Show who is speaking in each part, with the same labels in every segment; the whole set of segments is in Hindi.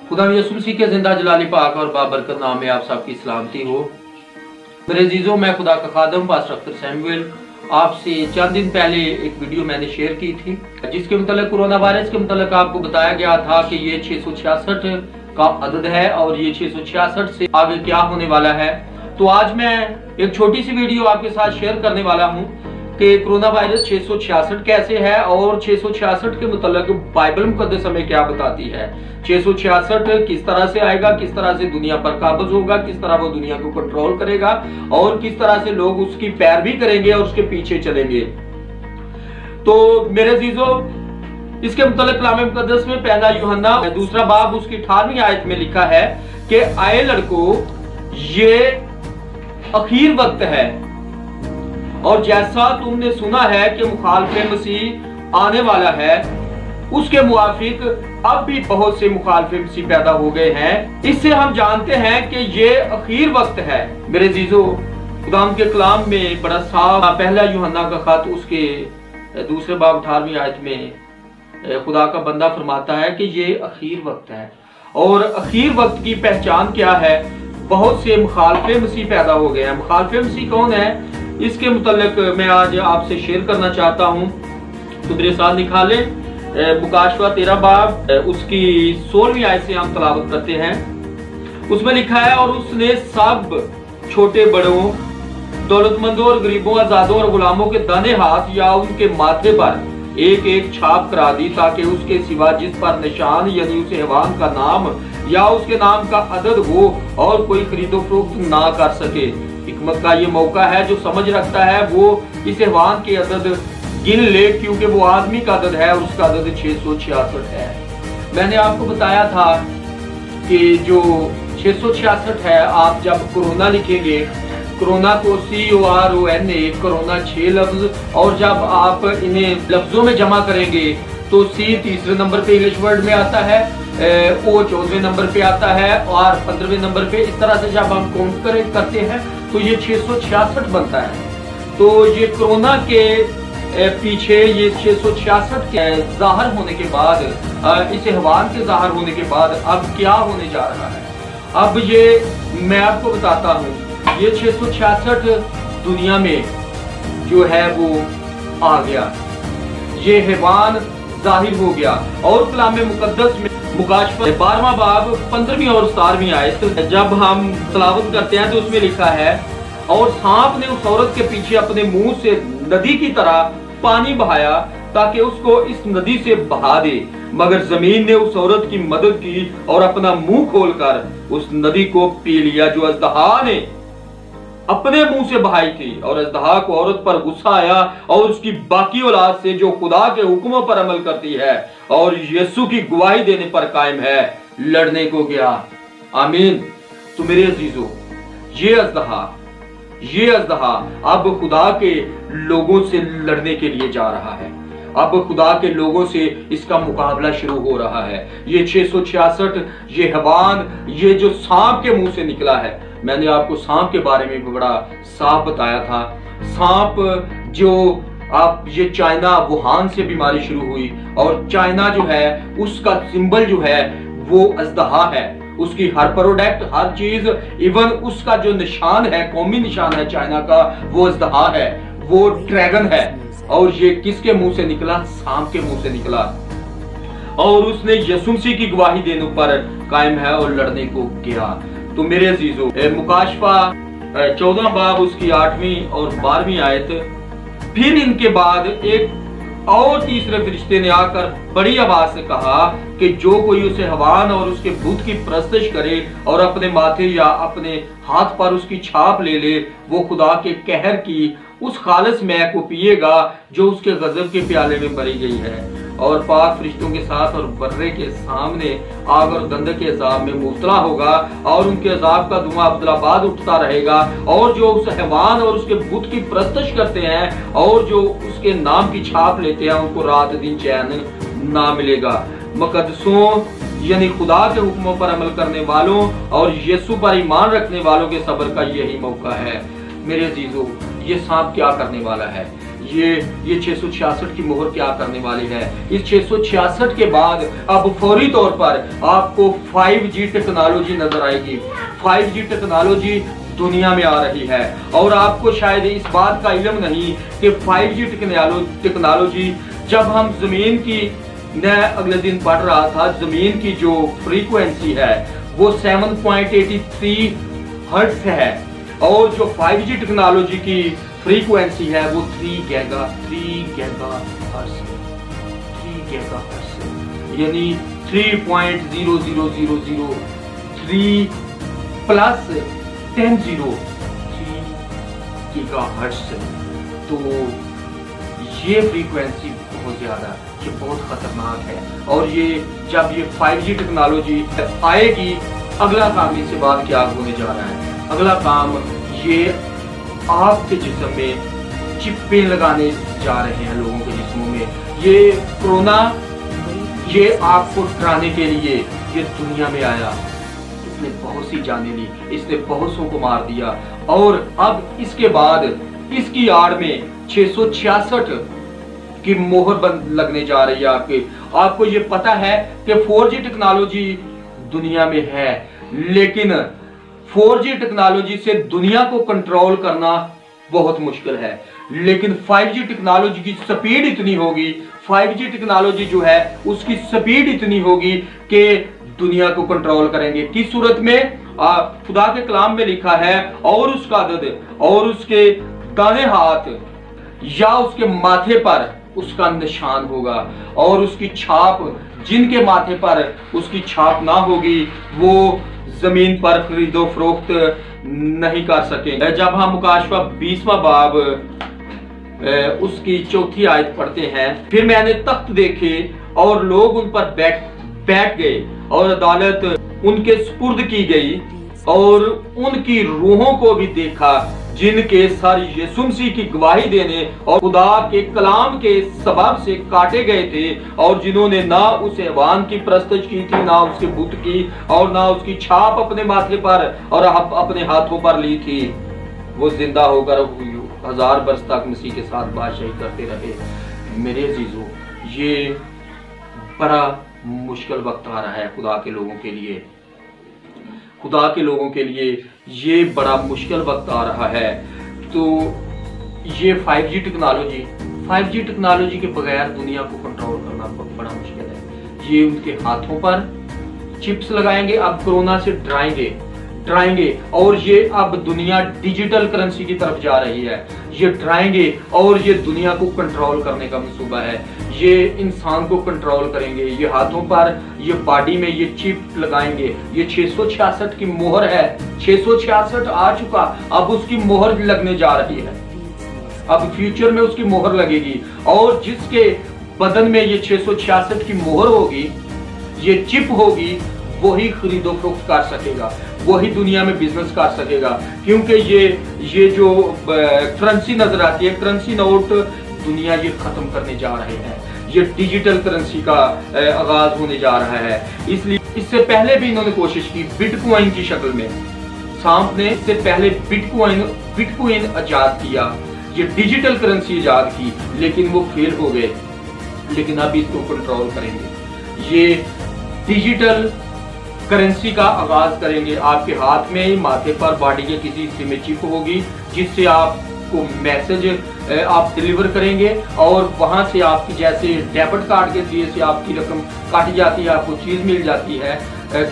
Speaker 1: खुदा यसू मसीह के जिंदा जलाली पाक और बाबरकत नाम में आप सबकी सलामती हो। मेरे अजीजों, मैं खुदा का खादम पास्टर अख्तर सैमुअल आपसे चंद दिन पहले एक वीडियो मैंने शेयर की थी जिसके मतलब कोरोना वायरस के मतलब आपको बताया गया था कि ये 666 का अदद है और ये 666 से आगे क्या होने वाला है। तो आज मैं एक छोटी सी वीडियो आपके साथ शेयर करने वाला हूँ कि कोरोना वायरस 666 कैसे है और 666 के मतलब बाइबल मुकद्दस हमें क्या बताती है। 666 किस तरह से आएगा, किस तरह से दुनिया पर काबज होगा, किस तरह वो दुनिया को कंट्रोल करेगा और किस तरह से लोग उसकी पैरवी करेंगे और उसके पीछे चलेंगे। तो मेरे अजीजों, इसके मतलब कलाम मुकद्दस में पहला यूहन्ना दूसरा बाब उसकी 18वीं आयत में लिखा है कि आए लड़कों, ये आखिर वक्त है और जैसा तुमने सुना है कि मुखालिफे मसीह आने वाला है, उसके मुआफिक अब भी बहुत से मुखालिफे मसीह पैदा हो गए हैं। इससे हम जानते हैं कि ये आखिर वक्त है। मेरे अजीजों, खुदाम के कलाम में बड़ा साफ पहला यूहन्ना का खत उसके दूसरे बाब 18वीं आयत में खुदा का बंदा फरमाता है कि ये आखिर वक्त है। और आखिर वक्त की पहचान क्या है? बहुत से मुखालिफे मसीह पैदा हो गए हैं। मुखालिफे मसीह कौन है, इसके मुतल्लिक मैं आज आपसे शेयर करना चाहता हूँ। तो मेरे साथ निकालें मुकाशवा 13 बाब उसकी 16वीं आयत से हम तलावत करते हैं। उसमें लिखा है, और उसने सब छोटे बड़ों, दौलतमंदों और गरीबों, आजादों और गुलामों के दाने हाथ या उनके माथे पर एक एक छाप करा दी, ताकि उसके सिवा जिस पर निशान यानी उस हैवान का नाम या उसके नाम का अदद हो और कोई खरीदो फरोख्त ना कर सके। हिकमत का ये मौका है, जो समझ रखता है वो इस हैवान के अदद गिन ले, क्योंकि वो आदमी का अदद है और उसका अदद 666 है। मैंने आपको बताया था कि जो 666 है, आप जब कोरोना लिखेंगे, कोरोना को CORONA, कोरोना 6 लफ्ज, और जब आप इन्हें लफ्जों में जमा करेंगे तो C तीसरे नंबर पे इंग्लिश वर्ड में आता है, O 14वें नंबर पे आता है और 15वें नंबर पे। इस तरह से जब हम काउंट करते हैं तो ये 666 बनता है। तो ये कोरोना के पीछे ये 666 के जाहिर होने के बाद, इस हैवान के जाहिर होने के बाद अब क्या होने जा रहा है, अब ये मैं आपको बताता हूँ। ये 666 दुनिया में जो है वो आ गया, ये हैवान जाहिर हो गया। और कलाम मुकद्दस में मुकाशवा 12वां बाब 15वीं और 17वीं आयत जब हम तलावत करते हैं तो उसमें लिखा है, और सांप ने उस औरत के पीछे अपने मुंह से नदी की तरह पानी बहाया ताकि उसको इस नदी से बहा दे, मगर जमीन ने उस औरत की मदद की और अपना मुंह खोलकर उस नदी को पी लिया जो अजदहा ने अपने मुंह से बहाई थी। और अजदहा को औरत पर गुस्सा आया और उसकी बाकी औलाद से जो खुदा के हुक्मों पर अमल करती है और यीशु की गवाही देने पर कायम है, लड़ने को गया। आमीन। तो मेरे अजीजों, ये अजदहा अब खुदा के लोगों से लड़ने के लिए जा रहा है। अब खुदा के लोगों से इसका मुकाबला शुरू हो रहा है। ये 666, ये हैवान, ये जो सांप के मुंह से निकला है, मैंने आपको सांप के बारे में भी बड़ा साफ बताया था। सांप जो आप ये चाइना वुहान से बीमारी शुरू हुई और चाइना जो है उसका सिंबल जो है वो अजदहा है। उसकी हर प्रोडक्ट, हर चीज, इवन उसका जो निशान है, कौमी निशान है चाइना का, वो अजदहा है, वो ड्रैगन है। और ये किसके मुंह से निकला? सांप के मुंह से निकला। और उसने यीशु मसीह की गवाही देने पर कायम है और लड़ने को गया। तो मेरे अजीजों, मुकाशवा 14 बाब उसकी 8वीं और 12वीं आयत, फिर इनके बाद एक और तीसरे फरिश्ते ने आकर बड़ी आवाज से कहा कि जो कोई उसे हैवान और उसके बुत की परस्तिश करे और अपने माथे या अपने हाथ पर उसकी छाप ले ले, वो खुदा के कहर की उस खालिस मैय को पिएगा जो उसके गजब के प्याले में भरी गई है, और पाक फरिश्तों के साथ और बर्रे के सामने आग और गंधक के अजाब में मुब्तला होगा और उनके अजाब का धुआं अब्दुलाबाद उठता रहेगा। और जो उस हैवान और उसके बुत की परस्तिश करते हैं और जो उसके नाम की छाप लेते हैं, उनको रात दिन चैन ना मिलेगा। मुकद्दसों यानी खुदा के हुक्मों पर अमल करने वालों और यीशु पर ईमान रखने वालों के सब्र का यही मौका है। मेरे अजीजों, ये सांप क्या करने वाला है? ये 666 की मोहर क्या करने वाली है। इस 666 के बाद अब फौरी तौर पर आपको 5G टेक्नोलॉजी नजर आएगी। 5G टेक्नोलॉजी दुनिया में आ रही है और आपको शायद इस बात का इल्म नहीं कि 5G टेक्नोलॉजी जब हम जमीन की, मैं अगले दिन पढ़ रहा था, जमीन की जो फ्रीक्वेंसी है वो 7.83 हर्ट्ज है और जो 5G टेक्नोलॉजी की फ्रीक्वेंसी है वो 3 गीगाहर्ट्ज यानी 3.00003 प्लस 10 गीगाहर्ट्ज। तो ये फ्रीक्वेंसी बहुत ज्यादा, ये बहुत खतरनाक है और ये जब ये 5G टेक्नोलॉजी आएगी, अगला काम इसके बाद क्या होने जा रहा है। अगला काम ये आपके जिस्म में चिप्पे लगाने जा रहे हैं लोगों के जिस्मों में। ये कोरोना ये आपको डराने के लिए ये दुनिया में आया, इसने बहुत सी जानें ली, इसने बहुत सौ को मार दिया और अब इसके बाद इसकी आड़ में 666 की मोहर लगने जा रही है। आपको ये पता है कि 4G टेक्नोलॉजी दुनिया में है, लेकिन 4G टेक्नोलॉजी से दुनिया को कंट्रोल करना बहुत मुश्किल है। लेकिन 5G टेक्नोलॉजी की स्पीड इतनी होगी, 5G टेक्नोलॉजी जो है उसकी स्पीड इतनी होगी कि दुनिया को कंट्रोल करेंगे। किस सूरत में? खुदा के कलाम में लिखा है, और उसका अदद और उसके दाहिने हाथ या उसके माथे पर उसका निशान होगा और उसकी छाप, जिनके माथे पर उसकी छाप ना होगी वो जमीन पर खरीदो फरोख्त नहीं कर सकेंगे। जब हम मुकाशवा 20वां बाब उसकी 4थी आयत पढ़ते हैं, फिर मैंने तख्त देखे और लोग उन पर बैठ गए और अदालत उनके सुपुर्द की गई और उनकी रूहों को भी देखा जिनके सर यीशु मसीह की गवाही देने और खुदा के कलाम के सबब से काटे गए थे और जिन्होंने ना उस हैवान की परस्तिश की थी, ना उसके बुत की और ना उसकी छाप अपने माथे पर और अपने हाथों पर ली थी। वो जिंदा होकर 1000 वर्ष तक मसीह के साथ बादशाही करते रहे। मेरे अजीजों, ये बड़ा मुश्किल वक्त आ रहा है खुदा के लोगों के लिए। खुदा के लोगों के लिए ये बड़ा मुश्किल वक्त आ रहा है। तो ये 5G टेक्नोलॉजी के बगैर दुनिया को कंट्रोल करना बड़ा मुश्किल है। ये उनके हाथों पर चिप्स लगाएंगे, अब कोरोना से डराएंगे और ये अब दुनिया डिजिटल करेंसी की तरफ जा रही है। ये डराएंगे और ये दुनिया को कंट्रोल करने का मंसूबा है। ये इंसान को कंट्रोल करेंगे, ये हाथों पर, ये बॉडी में ये चिप लगाएंगे। ये 666 की मोहर है, 666 आ चुका, अब उसकी मोहर लगने जा रही है। अब फ्यूचर में उसकी मोहर लगेगी और जिसके बदन में ये 666 की मोहर होगी, ये चिप होगी, वही खरीदो फरोख्त कर सकेगा, वही दुनिया में बिजनेस कर सकेगा। क्योंकि ये जो करेंसी नजर आती है, करेंसी नोट, दुनिया ये खत्म करने जा रहे हैं। ये डिजिटल करेंसी का आगाज होने जा रहा है। इसलिए इससे पहले भी इन्होंने कोशिश की बिटकॉइन की शक्ल में। सांप ने इससे पहले बिटकॉइन आजाद किया, ये डिजिटल करेंसी आजाद की, लेकिन वो फेल हो गए। लेकिन अब इसको कंट्रोल करेंगे, ये डिजिटल करेंसी का आगाज करेंगे। आपके हाथ में, माथे पर, बॉडी के किसी हिस्से में चिप होगी जिससे आपको मैसेज आप डिलीवर करेंगे और वहां से आपकी, जैसे डेबिट कार्ड के जरिए से आपकी रकम काटी जाती है, आपको चीज मिल जाती है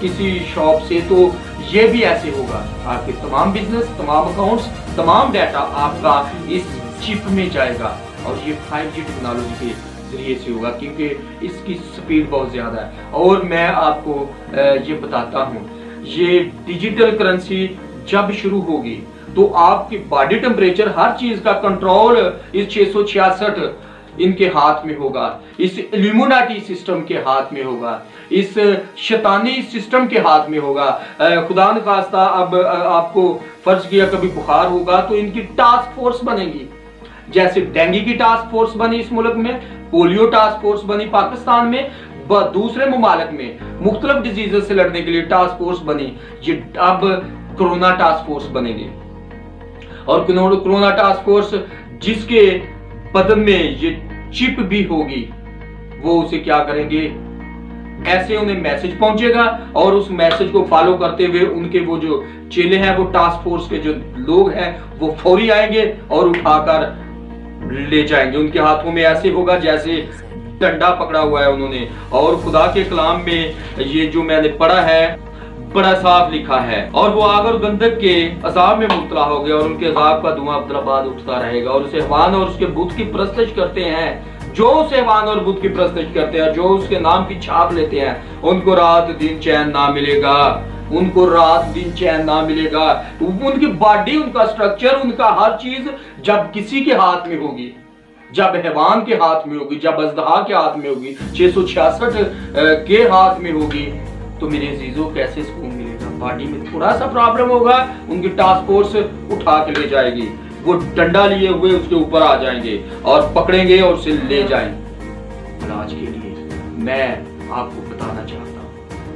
Speaker 1: किसी शॉप से, तो ये भी ऐसे होगा। आपके तमाम बिजनेस, तमाम अकाउंट्स, तमाम डाटा आपका इस चिप में जाएगा और ये 5G टेक्नोलॉजी के जरिए से होगा, क्योंकि इसकी स्पीड बहुत ज्यादा है। और मैं आपको ये बताता हूँ, ये डिजिटल करेंसी जब शुरू होगी तो आपकी बॉडी टेम्परेचर, हर चीज का कंट्रोल इस 666 इनके हाथ में होगा, इस इल्यूमिनाटी सिस्टम के हाथ में होगा, इस शैतानी सिस्टम के हाथ में होगा। खुदा न खास्ता अब आपको फर्ज किया कभी बुखार होगा तो इनकी टास्क फोर्स बनेगी, जैसे डेंगू की टास्क फोर्स बनी इस मुल्क में, पोलियो टास्क फोर्स बनी पाकिस्तान में, दूसरे ममालिक में मुख्तलिफ डिजीज से लड़ने के लिए टास्क फोर्स बनी। ये अब कोरोना टास्क फोर्स बनेगी और कोरोना टास्क फोर्स जिसके बदन में ये चिप भी होगी, वो उसे क्या करेंगे, ऐसे उन्हें मैसेज पहुंचेगा और उस मैसेज को फॉलो करते हुए उनके वो जो चेले हैं, वो टास्क फोर्स के जो लोग हैं, वो फौरी आएंगे और उठाकर ले जाएंगे। उनके हाथों में ऐसे होगा जैसे डंडा पकड़ा हुआ है उन्होंने। और खुदा के कलाम में ये जो मैंने पढ़ा है बड़ा साफ लिखा है, और वो आग और गंधक के अजाब में मुब्तला हो गया और उनके अजाब का धुआं अब्दुलाबाद उठता रहेगा। और उसे हैवान और उसके बुत की परस्तिश करते हैं, जो उसे हैवान और बुत की परस्तिश करते हैं, जो उसके नाम की छाप लेते हैं, उनको रात दिन चैन ना मिलेगा, उनको रात दिन चैन ना मिलेगा। उनकी बॉडी, उनका स्ट्रक्चर, उनका हर चीज जब किसी के हाथ में होगी, जब हैवान के हाथ में होगी, जब अजदहा के हाथ में होगी, 666 के हाथ में होगी, तो मेरे अजीजों कैसे सुकून मिलेगा। बॉडी में थोड़ा सा प्रॉब्लम होगा, उनकी टास्क फोर्स उठा के ले जाएगी, वो डंडा लिए हुए उसके ऊपर आ जाएंगे और पकड़ेंगे और उसे ले जाएंगे। आज के लिए मैं आपको बताना चाहता हूँ,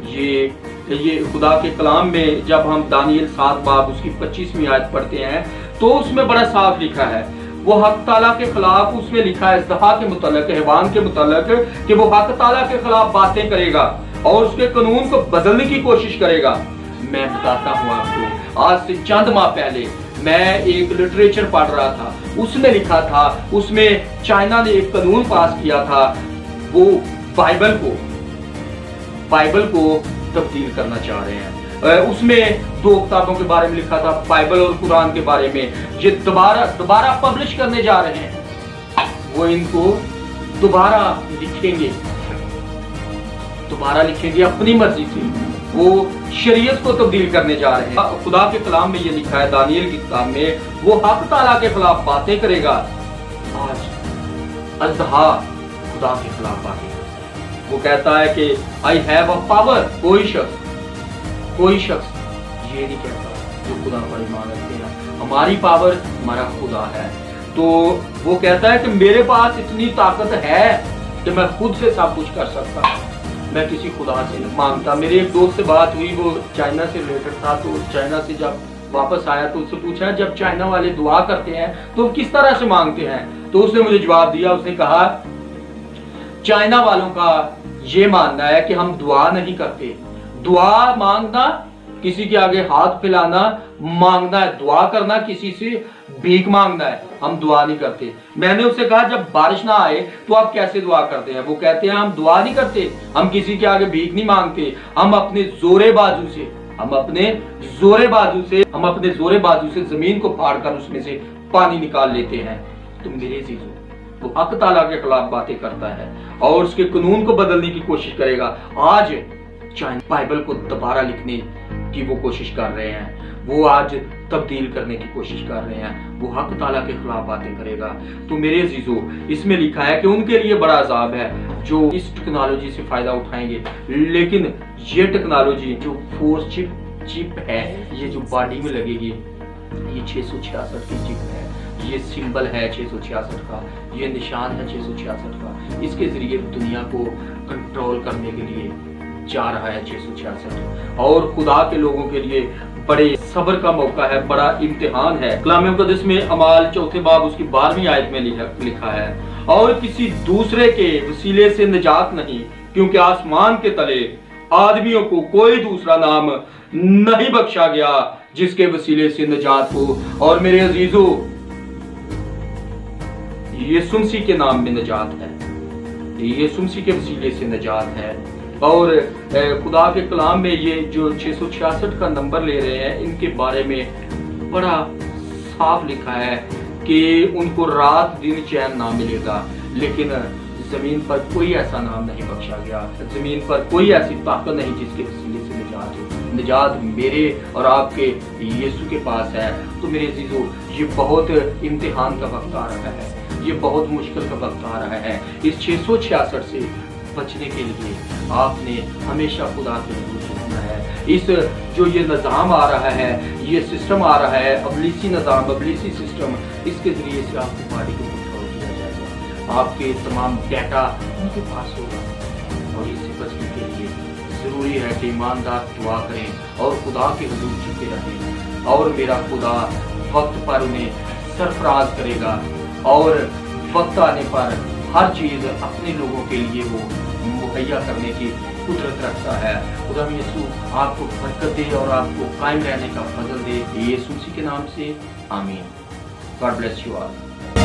Speaker 1: ये खुदा के कलाम में जब हम दानियल 7 बाब उसकी 25वीं आयत पढ़ते हैं तो उसमें बड़ा साफ लिखा है, वो हक ताला के खिलाफ, उसमें लिखा है इज़्दहा के मुतल्लिक़, हैवान के मुतल्लिक़, कि वो हक ताला के खिलाफ बातें करेगा और उसके कानून को बदलने की कोशिश करेगा। मैं बताता हूँ आपको, आज से चंद माह पहले मैं एक लिटरेचर पढ़ रहा था, उसमें लिखा था, उसमें चाइना ने एक कानून पास किया था, वो बाइबल को तब्दील करना चाह रहे हैं। उसमें 2 किताबों के बारे में लिखा था, बाइबल और कुरान के बारे में। ये दोबारा पब्लिश करने जा रहे हैं, वो इनको दोबारा लिखेंगे अपनी मर्जी से, वो शरीयत को तब्दील करने जा रहे हैं। खुदा के कलाम में ये लिखा है, दानियल की किताब में, वो हक ताला के खिलाफ बातें करेगा। आज अज़दहा खुदा के खिलाफ बातें करेगा, वो कहता है कि आई हैव अ पावर। कोई शख्स ये नहीं कहता जो खुदा पर ईमान रखते हैं, हमारी पावर हमारा खुदा है। तो वो कहता है कि मेरे पास इतनी ताकत है कि मैं खुद से सब कुछ कर सकता हूँ, मैं किसी खुदा से नहीं मांगता। मेरे एक दोस्त से बात हुई, वो चाइना से रिलेटेड था, तो चाइना से जब वापस आया तो उससे पूछा जब चाइना वाले दुआ करते हैं तो किस तरह से मांगते हैं, तो उसने मुझे जवाब दिया, उसने कहा चाइना वालों का ये मानना है कि हम दुआ नहीं करते, दुआ मांगना, किसी के आगे हाथ फैलाना मांगना है, दुआ करना किसी से भीख मांगना है, हम दुआ नहीं करते। मैंने उससे कहा जब बारिश ना आए तो आप कैसे दुआ करते हैं? वो कहते हैं हम दुआ नहीं करते, हम किसी के आगे भीख नहीं मांगते, हम अपने जोरे बाजू से जमीन को फाड़ कर उसमें से पानी निकाल लेते हैं। तो मेरे अजीजों, वो हक ताला के खिलाफ बातें करता है और उसके कानून को बदलने की कोशिश करेगा। आज चाइना बाइबल को दोबारा लिखने की वो कोशिश कर रहे हैं, वो आज तब्दील करने की कोशिश कर रहे हैं, वो हक ताला के खिलाफ बातें करेगा। तो मेरे अजीजों, इसमें लिखा है कि उनके लिए बड़ा अजाब है जो इस टेक्नोलॉजी से फायदा उठाएंगे। लेकिन ये टेक्नोलॉजी जो फोर्स चिप है, ये जो बॉडी में लगेगी, ये 666 की चिप है, ये सिंबल है 666 का, ये निशान है 666 का। इसके जरिए दुनिया को कंट्रोल करने के लिए जा रहा है 666। और खुदा के लोगों के लिए बड़े सब्र का मौका है, बड़ा इम्तिहान है। कलाम मुक़द्दस में अमाल 4 बाब उसकी 12वीं आयत में लिखा है, और किसी दूसरे के वसीले से निजात नहीं, क्योंकि आसमान के तले आदमियों को कोई दूसरा नाम नहीं बख्शा गया जिसके वसीले से निजात हो। और मेरे अजीजों, यीशु मसीह के नाम में निजात है, यीशु मसीह के वसीले से निजात है। और खुदा के कलाम में ये जो 666 का नंबर ले रहे हैं, इनके बारे में बड़ा साफ लिखा है कि उनको रात दिन चैन ना मिलेगा, लेकिन जमीन पर कोई ऐसा नाम नहीं बख्शा गया, जमीन पर कोई ऐसी ताकत नहीं जिसके वसीले से निजात हो। निजात मेरे और आपके यीशु के पास है। तो मेरे अजीजों, ये बहुत इम्तिहान का वक्त आ रहा है, ये बहुत मुश्किल का वक्त आ रहा है। इस 666 से बचने के लिए आपने हमेशा खुदा के हुजूर होना है। इस जो ये निज़ाम आ रहा है, ये सिस्टम आ रहा है, अबलीसी निज़ाम, अबलीसी सिस्टम, इसके जरिए से आपकी बॉडी को कंट्रोल किया जाएगा, आपके तमाम डाटा उनके पास होगा। और इससे बचने के लिए ज़रूरी है कि ईमानदार दुआ करें और खुदा के हुजूर झुके रहें, और मेरा खुदा वक्त पर उन्हें सरफराज करेगा और वक्त आने पर हर चीज़ अपने लोगों के लिए वो मुहैया करने की कुदरत रखता है। खुदा यीशु आपको बरकत दे और आपको कायम रहने का फजल दे। यीशु मसीह के नाम से आमीन। God bless you all.